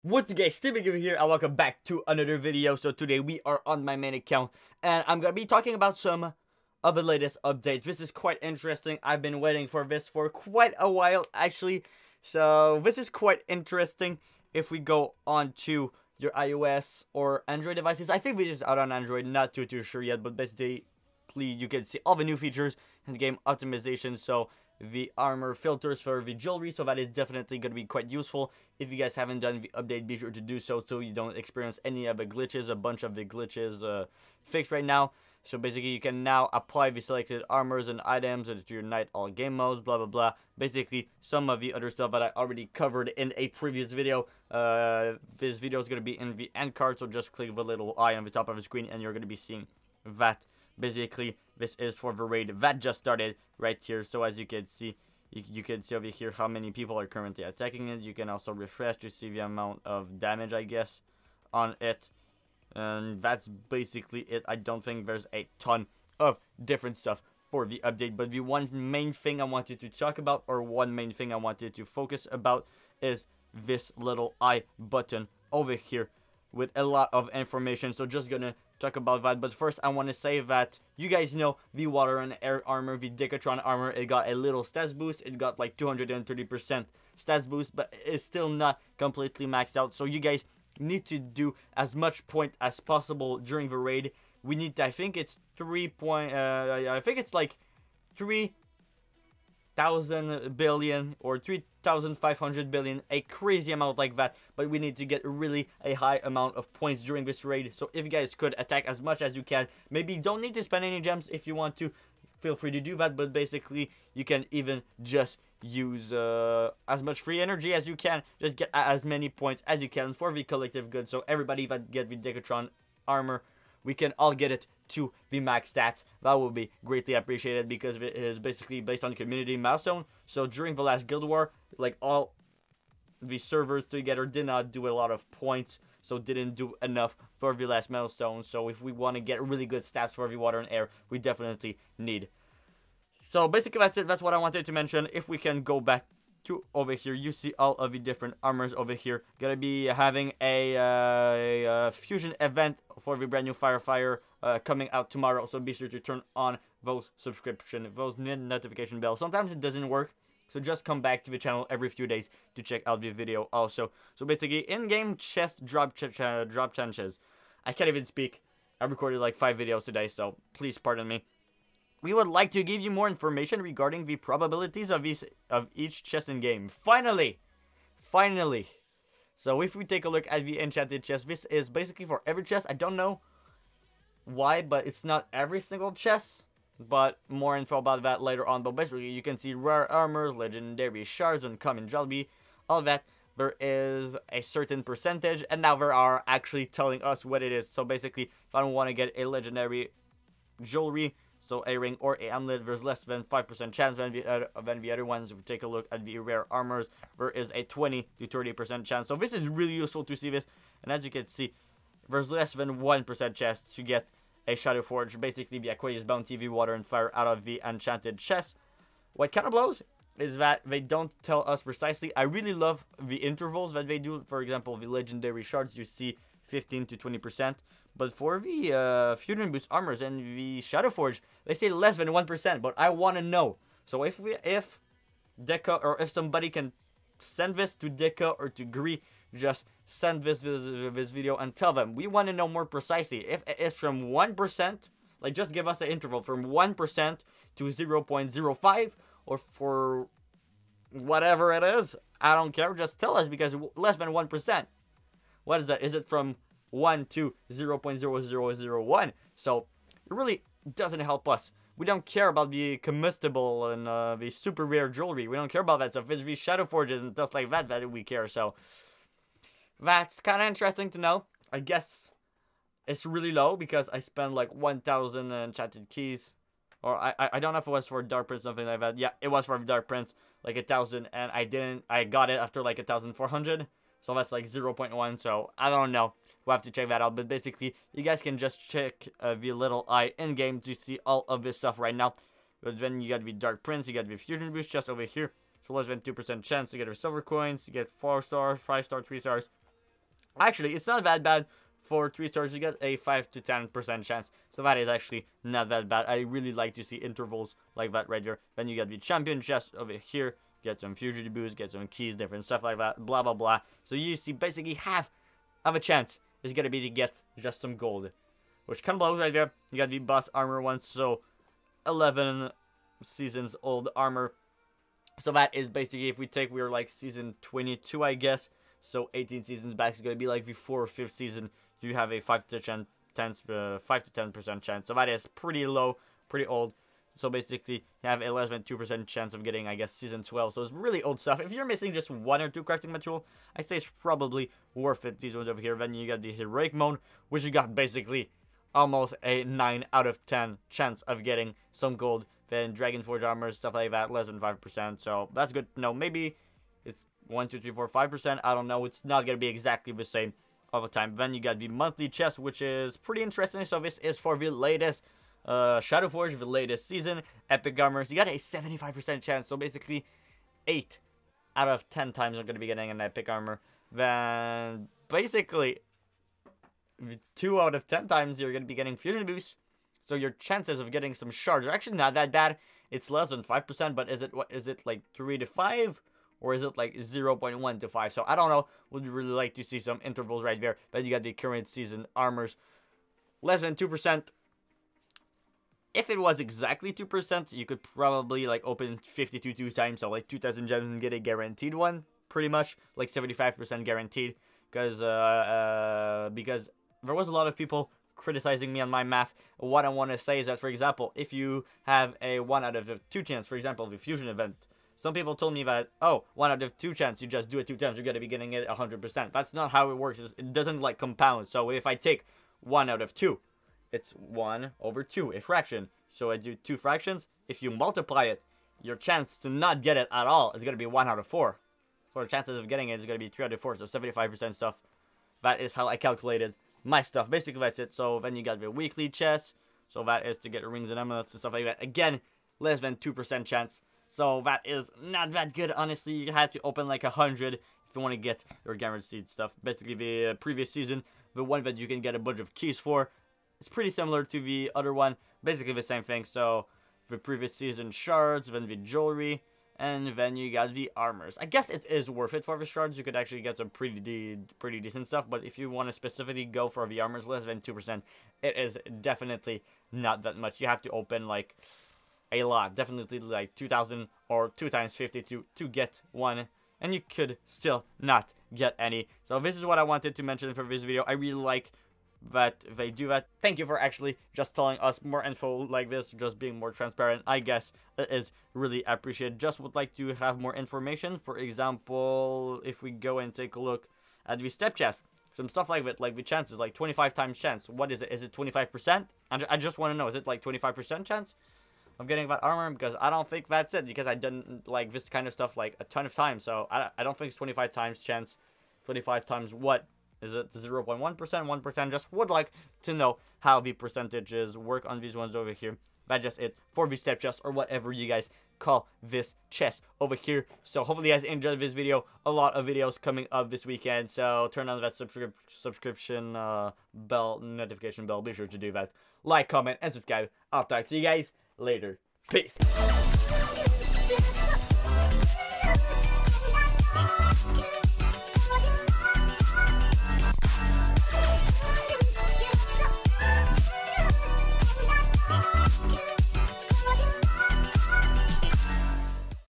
What's up guys, Timmygammer here and welcome back to another video. So today we are on my main account and I'm gonna be talking about some of the latest updates. This is quite interesting. I've been waiting for this for quite a while actually. So this is quite interesting. If we go on to your iOS or Android devices, I think this is out on Android, not too sure yet, but basically you can see all the new features and game optimization. So the armor filters for the jewelry, so that is definitely going to be quite useful. If you guys haven't done the update, be sure to do so you don't experience any of the glitches. A bunch of the glitches fixed right now. So basically you can now apply the selected armors and items to your night all game modes, blah blah blah. Basically some of the other stuff that I already covered in a previous video. This video is going to be in the end card, so just click the little eye on the top of the screen and you're going to be seeing that. Basically, this is for the raid that just started right here. So as you can see, you can see over here how many people are currently attacking it. You can also refresh to see the amount of damage, I guess, on it. And that's basically it. I don't think there's a ton of different stuff for the update. But the one main thing I wanted to talk about, or one main thing I wanted to focus about, is this little I button over here with a lot of information. So just gonna talk about that, but first I want to say that you guys know the water and air armor, the Videotron Armor. It got a little stats boost. It got like 230% stats boost, but it's still not completely maxed out. So you guys need to do as much point as possible during the raid. We need to, I think it's I think it's like 3,000 billion or 3,500 billion, a crazy amount like that, but we need to get really a high amount of points during this raid. So if you guys could attack as much as you can, maybe don't need to spend any gems. If you want to, feel free to do that, but basically you can even just use as much free energy as you can. Just get as many points as you can for the collective good, so everybody that get the Videotron Armor, we can all get it to the max stats. That will be greatly appreciated because it is basically based on community milestone. So during the last Guild War, like all the servers together did not do a lot of points, so didn't do enough for the last milestone. So if we want to get really good stats for the water and air, we definitely need. So basically that's it. That's what I wanted to mention. If we can go back to over here, you see all of the different armors over here. Gonna be having a fusion event for the brand new Firefire coming out tomorrow, so be sure to turn on those notification bells. Sometimes it doesn't work, so just come back to the channel every few days to check out the video also. So basically in-game chest drop chances. I can't even speak. I recorded like 5 videos today, so please pardon me. We would like to give you more information regarding the probabilities of each chest in game. Finally! So if we take a look at the enchanted chest, this is basically for every chest. I don't know why, but it's not every single chest. But more info about that later on. But basically you can see rare armors, legendary shards, uncommon jewelry, all that. There is a certain percentage, and now they are actually telling us what it is. So basically, if I don't want to get a legendary jewelry, so a ring or a amulet, there's less than 5% chance than the other ones. If we take a look at the rare armors, there is a 20 to 30% chance. So this is really useful to see this. And as you can see, there's less than 1% chance to get a Shadow Forge, basically the Aquarius Bounty, the Water and Fire out of the enchanted chest. What kind of blows is that they don't tell us precisely. I really love the intervals that they do. For example, the legendary shards, you see 15 to 20%. But for the Fusion Boost armors and the Shadow Forge, they say less than 1%. But I want to know. So if Deca, or if somebody can send this to Deca or to Gree, just send this video and tell them. We want to know more precisely. If it's from 1%, like just give us the interval from 1% to 0.05, or for whatever it is. I don't care. Just tell us, because less than 1%. What is that? Is it from 1 to 0.0001? So it really doesn't help us. We don't care about the combustible and the super rare jewelry. We don't care about that stuff. It's the Shadow Forges and stuff like that that we care. So that's kind of interesting to know. I guess it's really low because I spent like 1,000 enchanted keys. Or I don't know if it was for Dark Prince, something like that. Yeah, it was for Dark Prince, like 1,000, and I got it after like 1,400. So that's like 0.1, so I don't know. We'll have to check that out. But basically, you guys can just check the little eye in-game to see all of this stuff right now. But then you got the Dark Prince, you got the Fusion Boost just over here. So less than 2% chance to get the silver coins, you get 4 stars, 5 stars, 3 stars. Actually, it's not that bad. For 3 stars, you get a 5 to 10% chance. So that is actually not that bad. I really like to see intervals like that right there. Then you get the champion chest over here. Get some fusion boost, get some keys, different stuff like that. Blah, blah, blah. So you see basically half of a chance is going to be to get just some gold. Which kind of blows right there. You got the boss armor one. So 11 seasons old armor. So that is basically, if we take, we're like season 22, I guess. So 18 seasons back is going to be like the 4th or 5th season. You have a 5 to 10% chance. So that is pretty low, pretty old. So basically, you have a less than 2% chance of getting, I guess, season 12. So it's really old stuff. If you're missing just 1 or 2 crafting material, I'd say it's probably worth it. These ones over here. Then you got the heroic mode, which you got basically almost a 9 out of 10 chance of getting some gold. Then Dragon Forge armor, stuff like that, less than 5%. So that's good to know. Maybe it's 1, 2, 3, 4, 5%. I don't know. It's not going to be exactly the same all the time. Then you got the monthly chest, which is pretty interesting. So this is for the latest Shadow Forge, the latest season. Epic armors. You got a 75% chance. So basically 8 out of 10 times I'm going to be getting an epic armor. Then basically 2 out of 10 times you're going to be getting fusion boost. So your chances of getting some shards are actually not that bad. It's less than 5%, but is it like 3 to 5? Or is it like 0.1 to 5? So I don't know. Would really like to see some intervals right there. But you got the current season armors. Less than 2%. If it was exactly 2%, you could probably like open 52 2 times. So like 2,000 gems and get a guaranteed one. Pretty much. Like 75% guaranteed. Because there was a lot of people criticizing me on my math. What I want to say is that, for example, if you have a 1 out of 2 chance, for example, the fusion event. Some people told me that, oh, 1 out of 2 chance, you just do it 2 times, you're going to be getting it 100%. That's not how it works. It doesn't, like, compound. So if I take 1 out of 2, it's 1 over 2, a fraction. So I do 2 fractions. If you multiply it, your chance to not get it at all is going to be 1 out of 4. So the chances of getting it is going to be 3 out of 4, so 75% stuff. That is how I calculated my stuff. Basically, that's it. So then you got the weekly chest. So that is to get rings and amulets and stuff like that. Again, less than 2% chance. So that is not that good, honestly. You have to open like 100 if you want to get your guaranteed stuff. Basically, the previous season, the one that you can get a bunch of keys for, it's pretty similar to the other one. Basically the same thing. So the previous season shards, then the jewelry, and then you got the armors. I guess it is worth it for the shards. You could actually get some pretty decent stuff. But if you want to specifically go for the armors less than 2%, it is definitely not that much. You have to open like a lot, definitely like 2,000 or 2 times 52 to get one, and you could still not get any. So this is what I wanted to mention for this video. I really like that they do that. Thank you for actually just telling us more info like this, just being more transparent. I guess it is really appreciated. Just would like to have more information. For example, if we go and take a look at the step chest, some stuff like that, like the chances, like 25 times chance. What is it? Is it 25%? I just want to know, is it like 25% chance of getting that armor? Because I don't think that's it, because I didn't like this kind of stuff like a ton of times. So I don't think it's 25 times chance. 25 times what? Is it 0.1%, 1%? Just would like to know how the percentages work on these ones over here. That's just it for the step chest, or whatever you guys call this chest over here. So hopefully you guys enjoyed this video. A lot of videos coming up this weekend, so turn on that subscription bell, notification bell. Be sure to do that. Like, comment, and subscribe. I'll talk to you guys later. Peace.